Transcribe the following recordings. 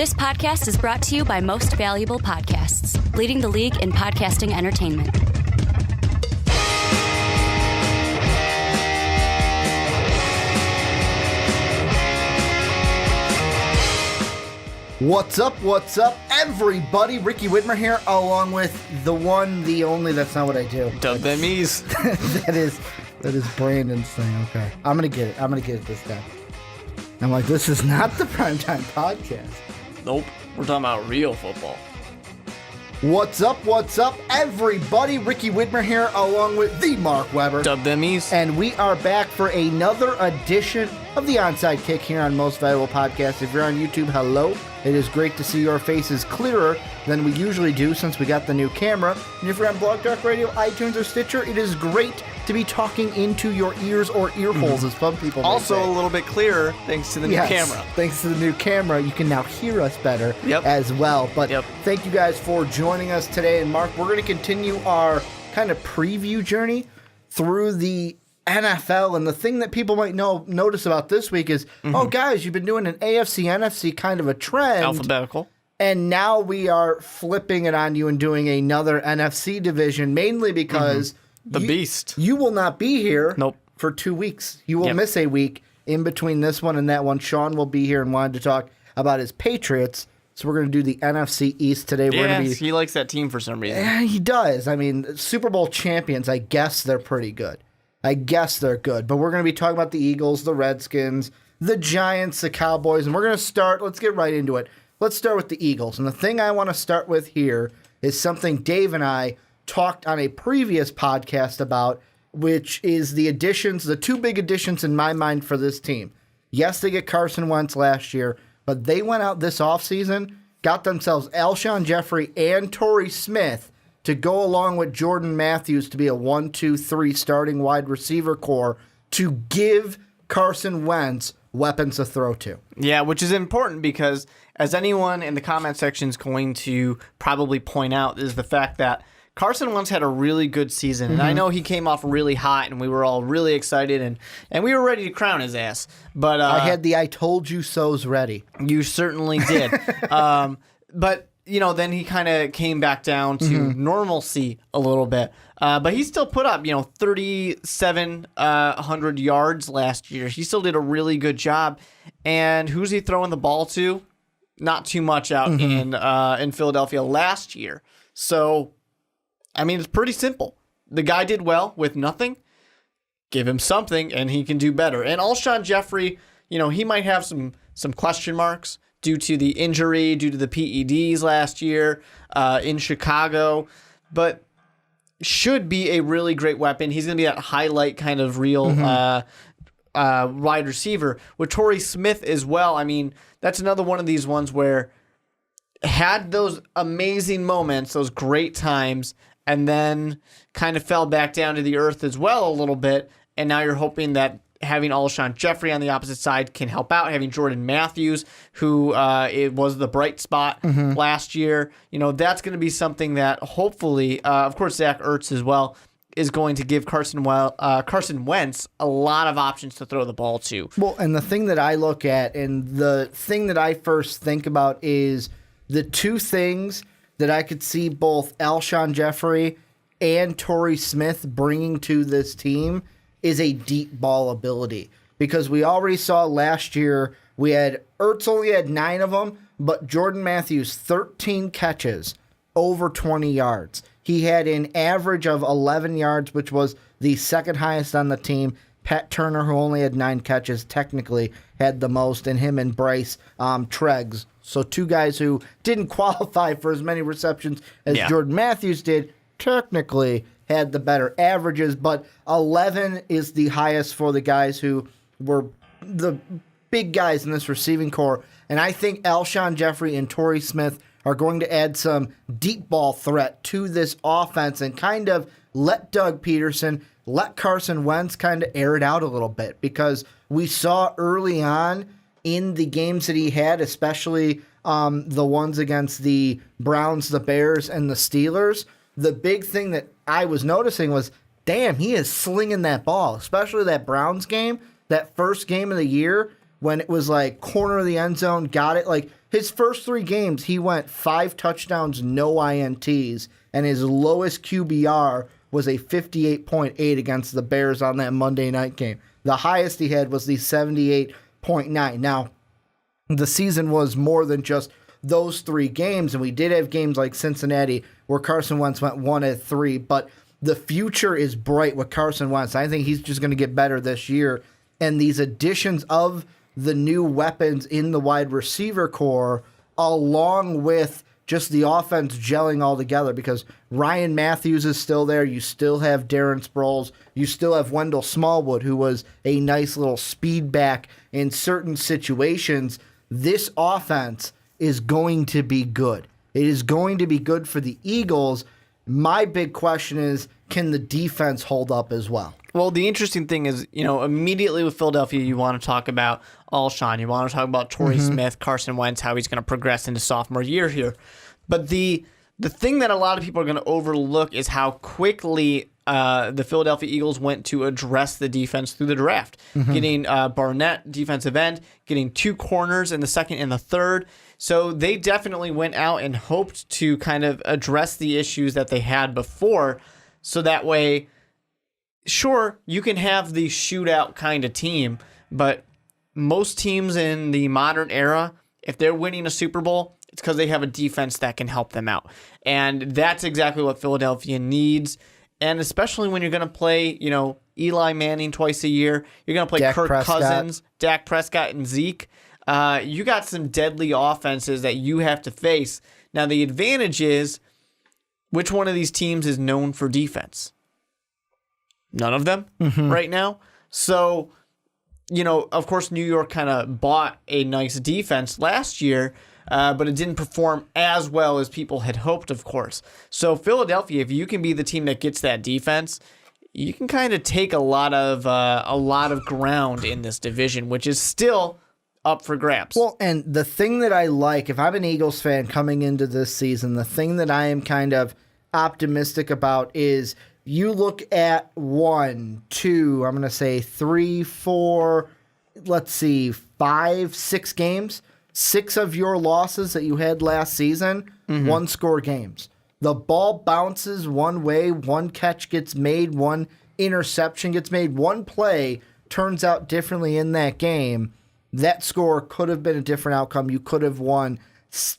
This podcast is brought to you by Most Valuable Podcasts, leading the league in podcasting entertainment. What's up, everybody? Ricky Widmer here, along with the one, the only, that's not what I do. Dub them ease. that is Brandon's thing, okay. I'm gonna get it this time. I'm like, this is not the Primetime Podcast. Nope, we're talking about real football. What's up, everybody? Ricky Widmer here, along with the Mark Weber. Dub them ease. And we are back for another edition of the Onside Kick here on Most Valuable Podcast. If you're on YouTube, hello. It is great to see your faces clearer than we usually do since we got the new camera. And if you're on Blog Talk Radio, iTunes, or Stitcher, it is great to be talking into your ears or ear holes, as some people may Also say. a little bit clearer thanks to the new camera. Thanks to the new camera, you can now hear us better as well. But thank you guys for joining us today. And Mark, we're going to continue our kind of preview journey through the NFL, and the thing that people might notice about this week is, oh, guys, you've been doing an AFC, NFC kind of a trend. Alphabetical. And now we are flipping it on you and doing another NFC division, mainly because the beast. You will not be here Nope. for 2 weeks. You will miss a week in between this one and that one. Sean will be here and wanted to talk about his Patriots. So we're going to do the NFC East today. He likes that team for some reason. Yeah, he does. I mean, Super Bowl champions, I guess they're pretty good. But we're going to be talking about the Eagles, the Redskins, the Giants, the Cowboys, and we're going to start. Let's get right into it. Let's start with the Eagles. And the thing I want to start with here is something Dave and I talked on a previous podcast about, which is the additions, the two big additions in my mind for this team. Yes, they get Carson Wentz last year, but they went out this offseason, got themselves Alshon Jeffrey and Torrey Smith to go along with Jordan Matthews to be a 1-2-3 starting wide receiver core to give Carson Wentz weapons to throw to. Yeah, which is important because, as anyone in the comment section is going to probably point out, is the fact that Carson Wentz had a really good season. And I know he came off really hot, and we were all really excited, and we were ready to crown his ass. But I had the I told you so's ready. You certainly did. But then he kind of came back down to normalcy a little bit. But he still put up, 3,700 yards last year. He still did a really good job. And who's he throwing the ball to? Not too much out in Philadelphia last year. So, I mean, it's pretty simple. The guy did well with nothing. Give him something, and he can do better. And Alshon Jeffrey, he might have some question marks due to the injury, due to the PEDs last year in Chicago, but should be a really great weapon. He's going to be that highlight kind of real wide receiver. With Torrey Smith as well, I mean, that's another one of these ones where had those amazing moments, those great times, and then kind of fell back down to the earth as well a little bit, and now you're hoping that having Alshon Jeffrey on the opposite side can help out. Having Jordan Matthews, who it was the bright spot last year, that's going to be something that hopefully, of course, Zach Ertz as well, is going to give Carson Wentz a lot of options to throw the ball to. Well, and the thing that I look at, and the thing that I first think about is the two things that I could see both Alshon Jeffrey and Torrey Smith bringing to this team is a deep ball ability. Because we already saw last year, Ertz only had 9 of them, but Jordan Matthews, 13 catches, over 20 yards. He had an average of 11 yards, which was the second highest on the team. Pat Turner, who only had 9 catches, technically had the most, and him and Bryce Treggs. So two guys who didn't qualify for as many receptions as Jordan Matthews did, technically had the better averages, but 11 is the highest for the guys who were the big guys in this receiving core. And I think Alshon Jeffrey and Torrey Smith are going to add some deep ball threat to this offense and kind of let Doug Peterson, let Carson Wentz kind of air it out a little bit, because we saw early on in the games that he had, especially the ones against the Browns, the Bears, and the Steelers, the big thing that I was noticing was, damn, he is slinging that ball, especially that Browns game, that first game of the year when it was like corner of the end zone, got it. Like his first 3 games, he went 5 touchdowns, no INTs, and his lowest QBR was a 58.8 against the Bears on that Monday night game. The highest he had was the 78.9. Now, the season was more than just those 3 games, and we did have games like Cincinnati where Carson Wentz went 1-3, but the future is bright with Carson Wentz. I think he's just going to get better this year, and these additions of the new weapons in the wide receiver core, along with just the offense gelling all together, because Ryan Matthews is still there. You still have Darren Sproles. You still have Wendell Smallwood, who was a nice little speed back in certain situations. This offense is going to be good. It is going to be good for the Eagles. My big question is, can the defense hold up as well? Well, the interesting thing is, immediately with Philadelphia, you want to talk about Alshon. You want to talk about Torrey Smith, Carson Wentz, how he's going to progress into sophomore year here. But the thing that a lot of people are going to overlook is how quickly the Philadelphia Eagles went to address the defense through the draft. Getting Barnett, defensive end, getting 2 corners in the second and the third. So they definitely went out and hoped to kind of address the issues that they had before. So that way, sure, you can have the shootout kind of team, but most teams in the modern era, if they're winning a Super Bowl, it's because they have a defense that can help them out. And that's exactly what Philadelphia needs. And especially when you're going to play, Eli Manning twice a year, you're going to play Dak Kirk Prescott. Cousins, Dak Prescott, and Zeke. You got some deadly offenses that you have to face. Now, the advantage is, which one of these teams is known for defense? None of them right now. So, of course, New York kind of bought a nice defense last year, but it didn't perform as well as people had hoped, of course. So Philadelphia, if you can be the team that gets that defense, you can kind of take a lot of ground in this division, which is still up for grabs. Well, and the thing that I like, if I'm an Eagles fan coming into this season, the thing that I am kind of optimistic about is you look at 1, 2, I'm going to say 3, 4, 5, 6 games. 6 of your losses that you had last season, 1-score games. The ball bounces one way, 1 catch gets made, 1 interception gets made, 1 play turns out differently in that game. That score could have been a different outcome. You could have won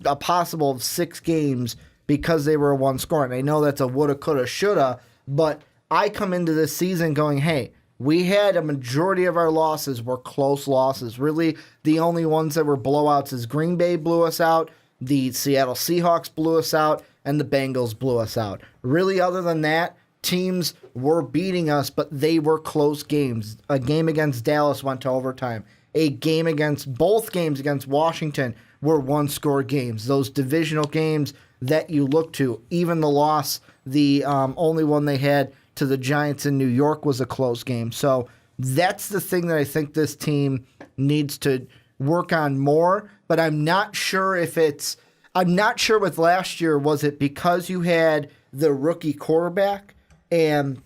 a possible 6 games because they were a 1-score. And I know that's a woulda, coulda, shoulda, but I come into this season going, hey, we had a majority of our losses were close losses. Really, the only ones that were blowouts is Green Bay blew us out, the Seattle Seahawks blew us out, and the Bengals blew us out. Really, other than that, teams were beating us, but they were close games. A game against Dallas went to overtime. Both games against Washington were 1-score games. Those divisional games that you look to, even the loss, the only one they had to the Giants in New York was a close game. So that's the thing that I think this team needs to work on more, but I'm not sure with last year, was it because you had the rookie quarterback? And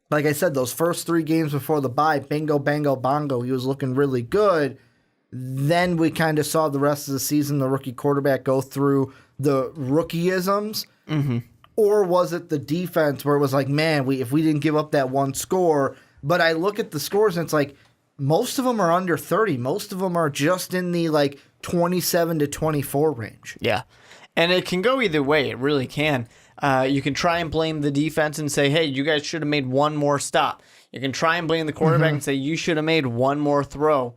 like I said, those first 3 games before the bye, bingo, bango, bongo, he was looking really good. Then we kind of saw the rest of the season, the rookie quarterback go through the rookieisms. Or was it the defense where it was like, man, if we didn't give up that 1 score, but I look at the scores and it's like most of them are under 30. Most of them are just in the 27 to 24 range. Yeah. And it can go either way. It really can. You can try and blame the defense and say, hey, you guys should have made 1 more stop. You can try and blame the quarterback and say, you should have made 1 more throw.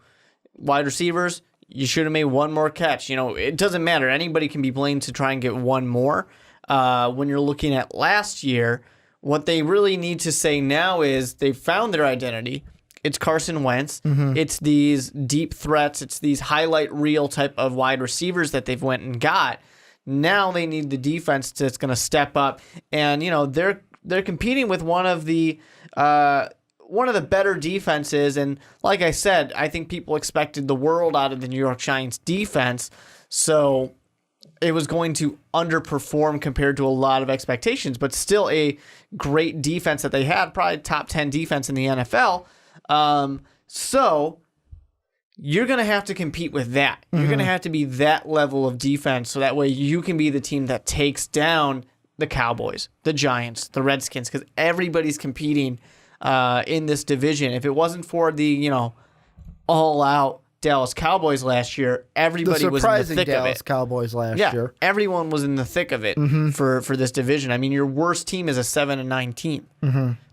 Wide receivers, you should have made 1 more catch. It doesn't matter. Anybody can be blamed to try and get 1 more. When you're looking at last year, what they really need to say now is they've found their identity. It's Carson Wentz. It's these deep threats. It's these highlight reel type of wide receivers that they've went and got. Now they need the defense that's going to step up. And, they're competing with one of the better defenses. And like I said, I think people expected the world out of the New York Giants defense. So it was going to underperform compared to a lot of expectations, but still a great defense that they had, probably top 10 defense in the NFL. So you're going to have to compete with that. You're going to have to be that level of defense so that way you can be the team that takes down the Cowboys, the Giants, the Redskins, because everybody's competing in this division. If it wasn't for the, all-out Dallas Cowboys last year, everybody was in the thick Dallas of it. Cowboys last year. Everyone was in the thick of it for this division. I mean, your worst team is a 7-9 team.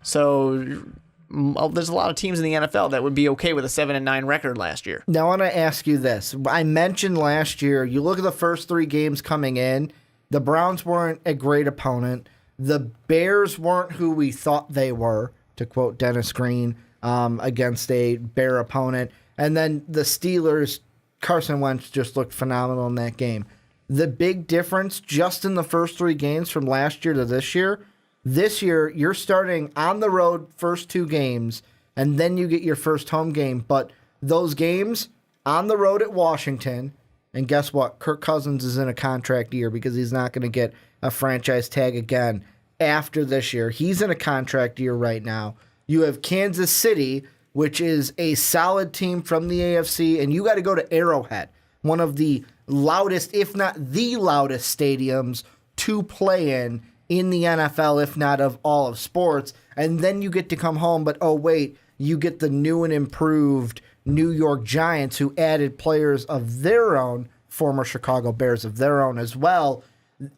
So there's a lot of teams in the NFL that would be okay with a 7-9 record last year. Now, I want to ask you this. I mentioned last year, you look at the first 3 games coming in, the Browns weren't a great opponent. The Bears weren't who we thought they were, to quote Dennis Green, against a Bear opponent. And then the Steelers, Carson Wentz just looked phenomenal in that game. The big difference just in the first 3 games from last year to this year, you're starting on the road first 2 games, and then you get your first home game. But those games on the road at Washington, and guess what? Kirk Cousins is in a contract year because he's not going to get a franchise tag again after this year. He's in a contract year right now. You have Kansas City, which is a solid team from the AFC, and you got to go to Arrowhead, one of the loudest, if not the loudest stadiums to play in the NFL, if not of all of sports. And then you get to come home, but oh wait, you get the new and improved New York Giants, who added players of their own, former Chicago Bears of their own as well.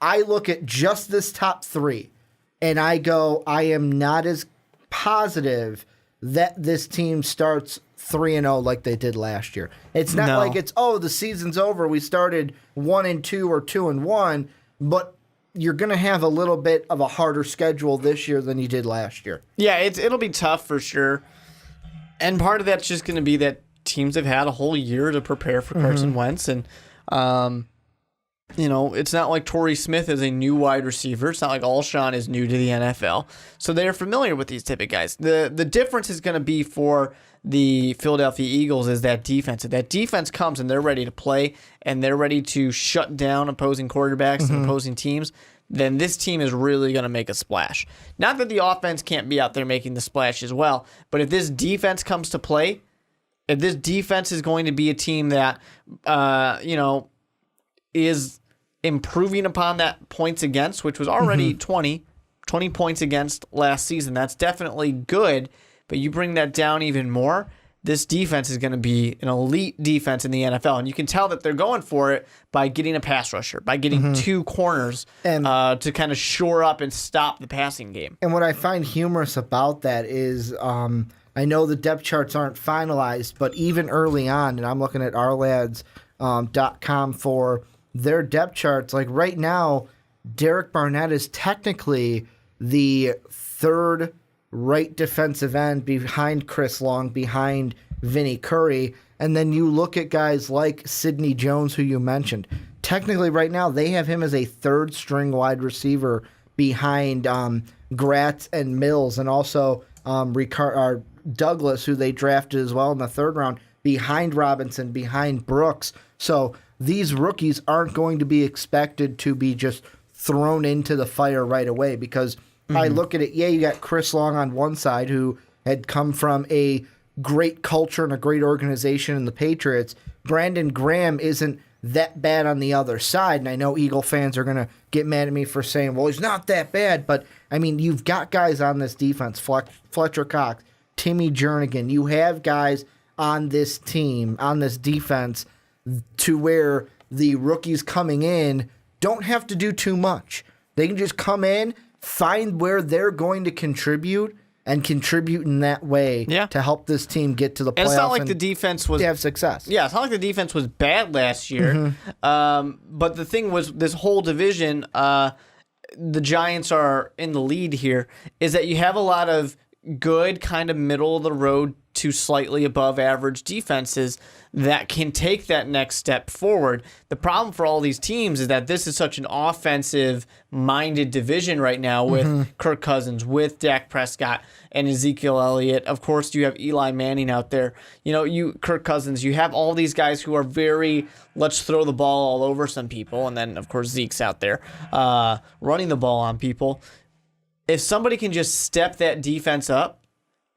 I look at just this top 3, and I go, I am not as positive that this team starts 3-0 like they did last year. It's not like it's, the season's over, we started 1-2 or 2-1, but you're going to have a little bit of a harder schedule this year than you did last year. Yeah, it'll be tough for sure. And part of that's just going to be that teams have had a whole year to prepare for Carson Wentz. And, it's not like Torrey Smith is a new wide receiver. It's not like Alshon is new to the NFL. So they're familiar with these type of guys. The difference is going to be for the Philadelphia Eagles is that defense. If that defense comes and they're ready to play and they're ready to shut down opposing quarterbacks and opposing teams, then this team is really going to make a splash. Not that the offense can't be out there making the splash as well, but if this defense comes to play, if this defense is going to be a team that, is improving upon that points against, which was already 20 points against last season, that's definitely good, but you bring that down even more, this defense is going to be an elite defense in the NFL. And you can tell that they're going for it by getting a pass rusher, by getting 2 corners to kind of shore up and stop the passing game. And what I find humorous about that is I know the depth charts aren't finalized, but even early on, and I'm looking at ourlads.com for their depth charts, like right now, Derek Barnett is technically the 3rd right defensive end behind Chris Long, behind Vinny Curry. And then you look at guys like Sidney Jones, who you mentioned. Technically right now, they have him as a 3rd string wide receiver behind Gratz and Mills, and also Douglas, who they drafted as well in the 3rd round, behind Robinson, behind Brooks. So these rookies aren't going to be expected to be just thrown into the fire right away, because I look at it, you got Chris Long on one side, who had come from a great culture and a great organization in the Patriots. Brandon Graham isn't that bad on the other side, and I know Eagle fans are going to get mad at me for saying, well, he's not that bad, but, I mean, you've got guys on this defense, Fletcher Cox, Timmy Jernigan. You have guys on this team, on this defense, to where the rookies coming in don't have to do too much. They can just come in, find where they're going to contribute, and contribute in that way to help this team get to the playoffs. And it's not like the defense was... have success. Yeah, it's not like the defense was bad last year. But the thing was, this whole division, the Giants are in the lead here, is that you have a lot of good, kind of middle-of-the-road to slightly above average defenses that can take that next step forward. The problem for all these teams is that this is such an offensive-minded division right now with Kirk Cousins, with Dak Prescott, and Ezekiel Elliott. Of course, you have Eli Manning out there. Kirk Cousins, you have all these guys who are very, let's throw the ball all over some people, and then, of course, Zeke's out there running the ball on people. If somebody can just step that defense up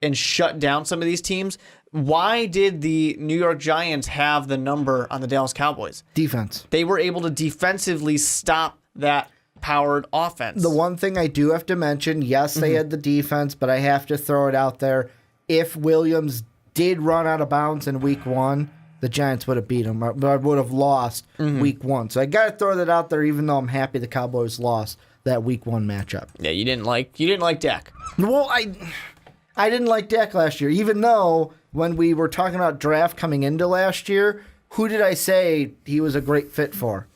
and shut down some of these teams, Why did the New York Giants have the number on the Dallas Cowboys? Defense. They were able to defensively stop that powered offense. The one thing I do have to mention, yes, they had the defense, but I have to throw it out there. If Williams did run out of bounds in week 1, the Giants would have beat him, but I would have lost week 1. So I got to throw that out there, even though I'm happy the Cowboys lost that week 1 matchup. Yeah, you didn't like Dak. Well, I didn't like Dak last year, even though when we were talking about draft coming into last year, who did I say he was a great fit for?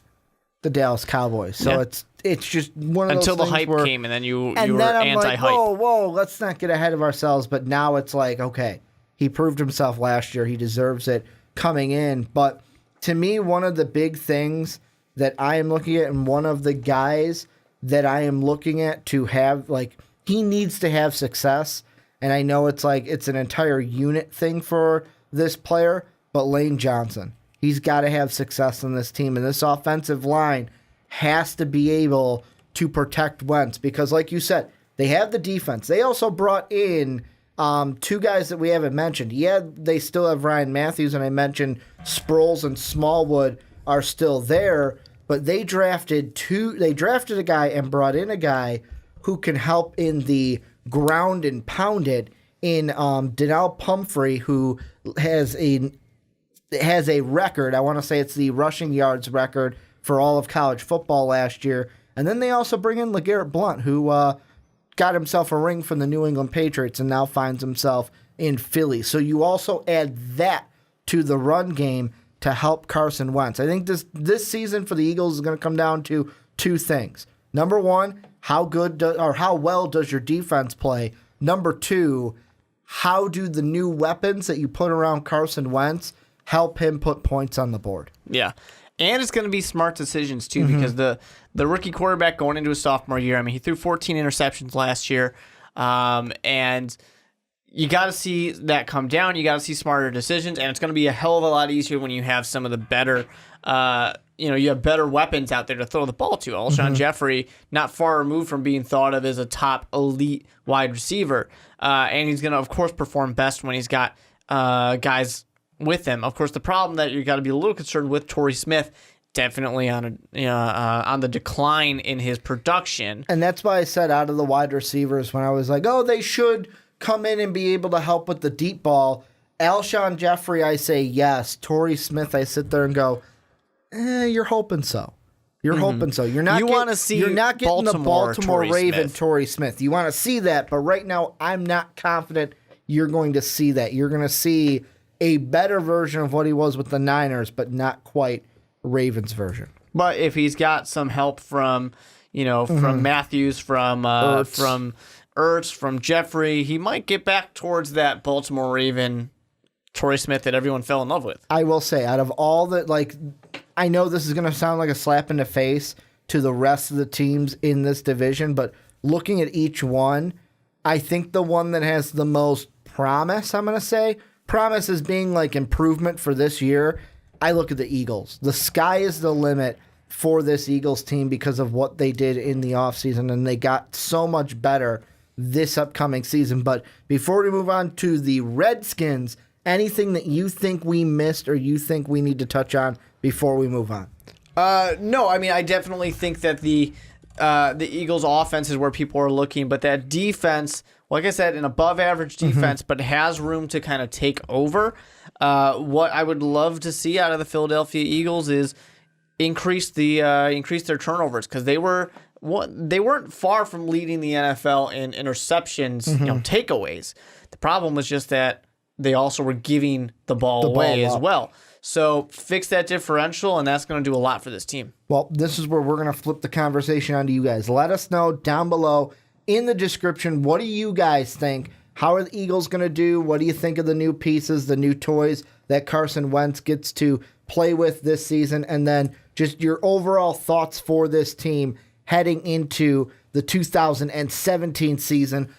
The Dallas Cowboys. So it's just one of those until the things hype came, and then you were I'm anti-hype. Like, whoa, let's not get ahead of ourselves. But now it's like, okay, he proved himself last year. He deserves it coming in. But to me, one of the big things that I am looking at, and one of the guys that I am looking at to have, like, he needs to have success. And I know it's like it's an entire unit thing for this player, but Lane Johnson, he's got to have success in this team. And this offensive line has to be able to protect Wentz because, like you said, they have the defense. They also brought in 2 guys that we haven't mentioned. Yeah, they still have Ryan Matthews, and I mentioned Sproles and Smallwood are still there, but they drafted a guy and brought in a guy who can help in the ground and pound it in Donnell Pumphrey, who has a record. I want to say it's the rushing yards record for all of college football last year. And then they also bring in LeGarrette Blount, who got himself a ring from the New England Patriots and now finds himself in Philly. So you also add that to the run game to help Carson Wentz. I think this season for the Eagles is going to come down to 2 things. Number 1, how well does your defense play? Number 2, how do the new weapons that you put around Carson Wentz help him put points on the board? Yeah. And it's going to be smart decisions, too, because the rookie quarterback going into his sophomore year, I mean, he threw 14 interceptions last year, and you got to see that come down. You got to see smarter decisions, and it's going to be a hell of a lot easier when you have some of the better you have better weapons out there to throw the ball to. Alshon Jeffrey, not far removed from being thought of as a top elite wide receiver. And he's going to, of course, perform best when he's got guys with him. Of course, the problem that you got to be a little concerned with, Torrey Smith, definitely on the decline in his production. And that's why I said out of the wide receivers when I was like, oh, they should come in and be able to help with the deep ball. Alshon Jeffrey, I say yes. Torrey Smith, I sit there and go, you're hoping so. You're hoping so. You're not getting the Baltimore Raven Torrey Smith. You want to see that, but right now I'm not confident you're going to see that. You're going to see a better version of what he was with the Niners, but not quite Ravens version. But if he's got some help from Matthews, from Ertz, from Jeffrey, he might get back towards that Baltimore Raven Torrey Smith that everyone fell in love with. I will say, out of all the, I know this is going to sound like a slap in the face to the rest of the teams in this division, but looking at each one, I think the one that has the most promise, I'm going to say, promise as being like improvement for this year, I look at the Eagles. The sky is the limit for this Eagles team because of what they did in the offseason, and they got so much better this upcoming season. But before we move on to the Redskins, anything that you think we missed or you think we need to touch on before we move on? No, I mean, I definitely think that the Eagles' offense is where people are looking, but that defense, like I said, an above-average defense, but has room to kind of take over. What I would love to see out of the Philadelphia Eagles is increase their turnovers, because they weren't far from leading the NFL in interceptions, takeaways. The problem was just that they also were giving the ball away as well. So fix that differential, and that's going to do a lot for this team. Well, this is where we're going to flip the conversation onto you guys. Let us know down below in the description, what do you guys think? How are the Eagles going to do? What do you think of the new pieces, the new toys that Carson Wentz gets to play with this season? And then just your overall thoughts for this team heading into the 2017 season.